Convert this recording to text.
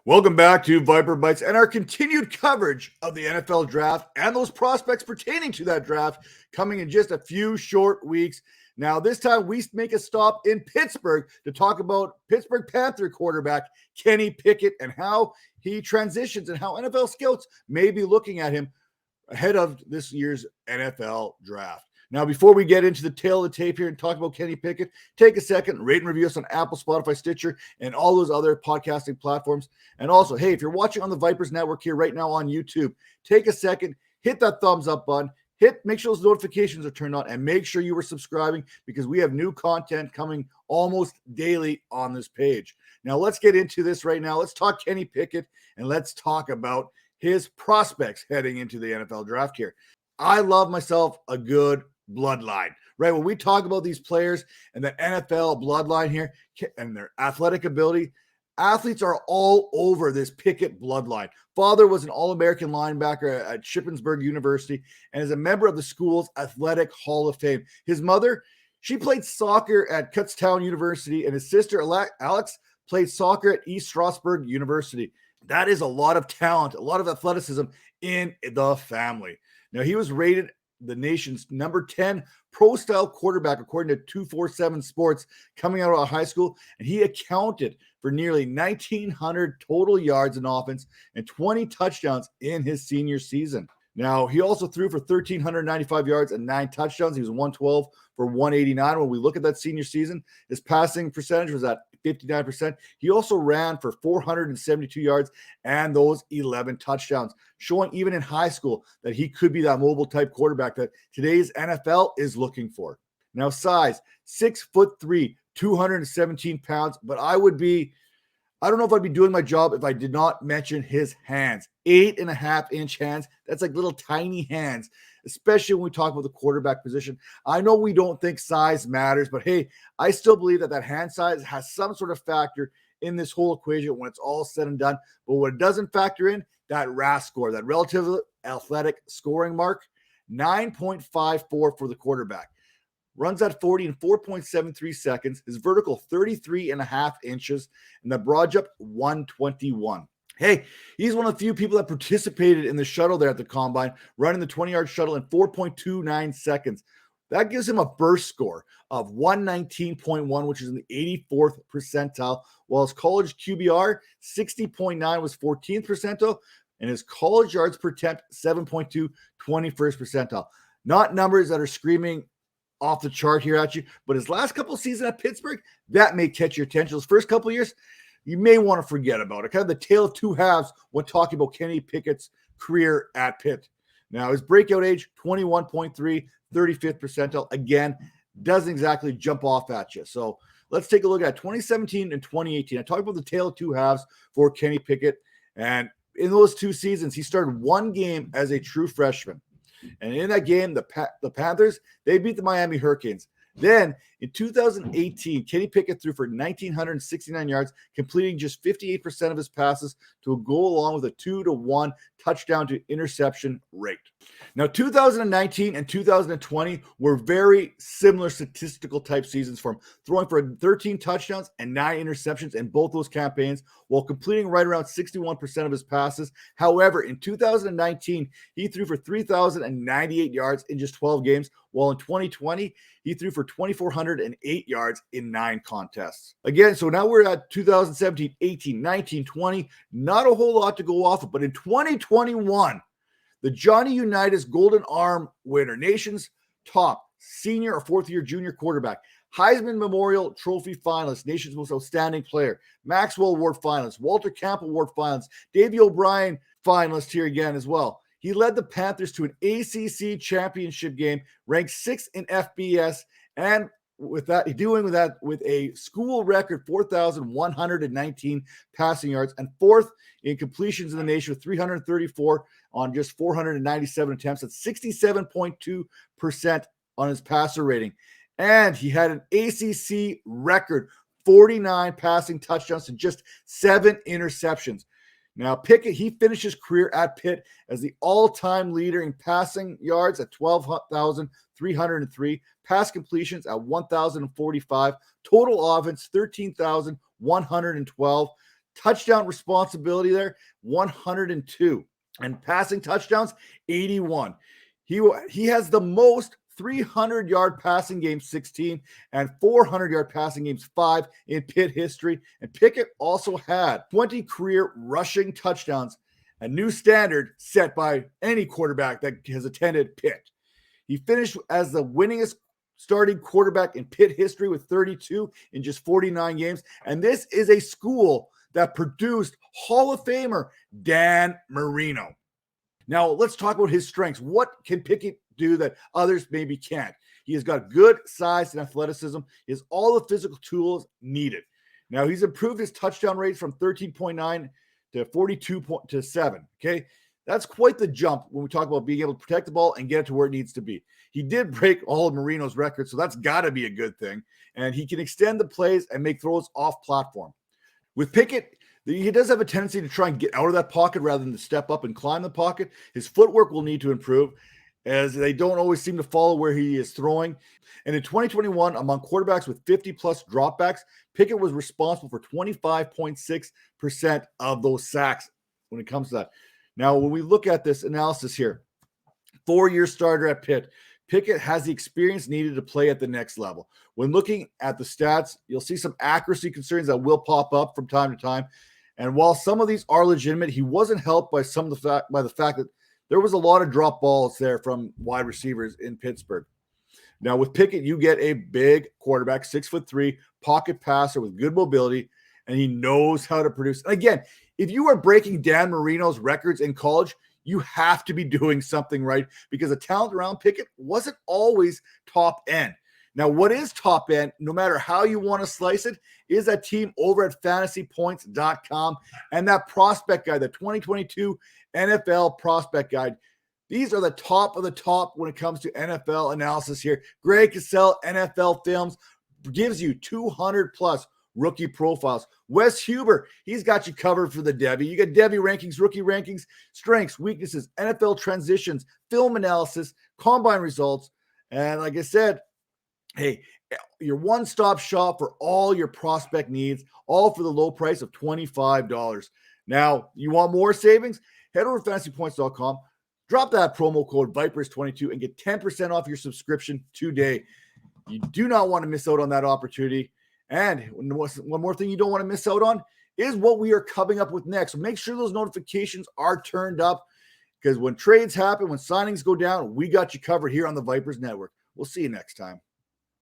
Welcome back to Viper Bites and our continued coverage of the NFL draft and those prospects pertaining to that draft coming in just a few short weeks. Now, this time we make a stop in Pittsburgh to talk about Pittsburgh Panther quarterback Kenny Pickett and how he transitions and how NFL scouts may be looking at him ahead of this year's NFL draft. Now, before we get into the tail of the tape here and talk about Kenny Pickett, take a second, rate and review us on Apple, Spotify, Stitcher, and all those other podcasting platforms. And also, hey, if you're watching on the Vipers Network here right now on YouTube, take a second, hit that thumbs up button, make sure those notifications are turned on, and make sure you are subscribing because we have new content coming almost daily on this page. Now, let's get into this right now. Let's talk Kenny Pickett, and let's talk about his prospects heading into the NFL draft here. I love myself a good bloodline, right? When we talk about these players and the NFL bloodline here and their athletic ability, athletes are all over this Pickett bloodline. Father was an All-American linebacker at Shippensburg University and is a member of the school's Athletic Hall of Fame. His mother, she played soccer at Kutztown University, and his sister, Alex, played soccer at East Stroudsburg University. That is a lot of talent, a lot of athleticism in the family. Now, he was rated the nation's number 10 pro-style quarterback, according to 247 Sports, coming out of high school, and he accounted for nearly 1,900 total yards in offense and 20 touchdowns in his senior season. Now, he also threw for 1,395 yards and 9 touchdowns. He was 112 for 189. When we look at that senior season, his passing percentage was at 59%. He also ran for 472 yards and those 11 touchdowns, showing even in high school that he could be that mobile type quarterback that today's NFL is looking for. Now, size, 6'3", 217 pounds, but I don't know if I'd be doing my job if I did not mention his hands. 8.5-inch hands. That's like little tiny hands, especially when we talk about the quarterback position. I know we don't think size matters, but hey, I still believe that hand size has some sort of factor in this whole equation when it's all said and done. But what it doesn't factor in, that RAS score, that relative athletic scoring mark, 9.54 for the quarterback. Runs at 40 in 4.73 seconds. His vertical, 33.5 inches. And the broad jump, 121. Hey, he's one of the few people that participated in the shuttle there at the combine, running the 20-yard shuttle in 4.29 seconds. That gives him a burst score of 119.1, which is in the 84th percentile, while his college QBR, 60.9, was 14th percentile, and his college yards per attempt, 7.2, 21st percentile. Not numbers that are screaming off the chart here at you, but his last couple of seasons at Pittsburgh, that may catch your attention. His first couple of years, you may want to forget about it. Kind of the tale of two halves when talking about Kenny Pickett's career at Pitt. Now, his breakout age, 21.3, 35th percentile. Again, doesn't exactly jump off at you. So let's take a look at 2017 and 2018. I talked about the tale of two halves for Kenny Pickett. And in those two seasons, he started one game as a true freshman. And in that game, the Panthers, they beat the Miami Hurricanes. Then in 2018, Kenny Pickett threw for 1,969 yards, completing just 58% of his passes to go along with a 2-to-1 touchdown to interception rate. Now, 2019 and 2020 were very similar statistical type seasons for him, throwing for 13 touchdowns and 9 interceptions in both those campaigns, while completing right around 61% of his passes. However, in 2019, he threw for 3,098 yards in just 12 games, while in 2020, he threw for 2,408 yards in 9 contests. Again, so now we're at 2017, 18, 19, 20. Not a whole lot to go off of, but in 2021, the Johnny Unitas Golden Arm winner, nation's top senior or fourth-year junior quarterback, Heisman Memorial Trophy finalist, nation's most outstanding player, Maxwell Award finalist, Walter Camp Award finalist, Davey O'Brien finalist here again as well. He led the Panthers to an ACC championship game, ranked 6th in FBS, and with a school record 4,119 passing yards and 4th in completions in the nation with 334 on just 497 attempts. That's 67.2% on his passer rating. And he had an ACC record 49 passing touchdowns to just 7 interceptions. Now, Pickett, he finished his career at Pitt as the all-time leader in passing yards at 12,303, pass completions at 1,045, total offense 13,112, Touchdown responsibility there, 102. And passing touchdowns, 81. He has the most 300-yard passing games, 16, and 400-yard passing games, 5 in Pitt history. And Pickett also had 20 career rushing touchdowns, a new standard set by any quarterback that has attended Pitt. He finished as the winningest starting quarterback in Pitt history with 32 in just 49 games. And this is a school that produced Hall of Famer Dan Marino. Now, let's talk about his strengths. What can Pickett do that others maybe can't? He has got good size and athleticism. He has all the physical tools needed. Now, he's improved his touchdown rates from 13.9 to 42.7. Okay, that's quite the jump when we talk about being able to protect the ball and get it to where it needs to be. He did break all of Marino's records, so that's got to be a good thing. And he can extend the plays and make throws off platform. With Pickett, he does have a tendency to try and get out of that pocket rather than to step up and climb the pocket. His footwork will need to improve, as they don't always seem to follow where he is throwing. And in 2021, among quarterbacks with 50-plus dropbacks, Pickett was responsible for 25.6% of those sacks when it comes to that. Now, when we look at this analysis here, 4-year starter at Pitt, Pickett has the experience needed to play at the next level. When looking at the stats, you'll see some accuracy concerns that will pop up from time to time. And while some of these are legitimate, he wasn't helped by the fact that there was a lot of drop balls there from wide receivers in Pittsburgh. Now, with Pickett, you get a big quarterback, 6'3", pocket passer with good mobility, and he knows how to produce. And again, if you are breaking Dan Marino's records in college, you have to be doing something right, because the talent around Pickett wasn't always top end. Now, what is top end, no matter how you want to slice it, is that team over at fantasypoints.com and that prospect guide, the 2022 NFL prospect guide. These are the top of the top when it comes to NFL analysis here. Greg Cassell, NFL Films, gives you 200-plus rookie profiles. Wes Huber, he's got you covered for the Devy. You got Devy rankings, rookie rankings, strengths, weaknesses, NFL transitions, film analysis, combine results. And like I said, hey, your one-stop shop for all your prospect needs, all for the low price of $25. Now, you want more savings? Head over to fantasypoints.com, drop that promo code Vipers22 and get 10% off your subscription today. You do not want to miss out on that opportunity. And one more thing you don't want to miss out on is what we are coming up with next. So make sure those notifications are turned up, because when trades happen, when signings go down, we got you covered here on the Vipers Network. We'll see you next time.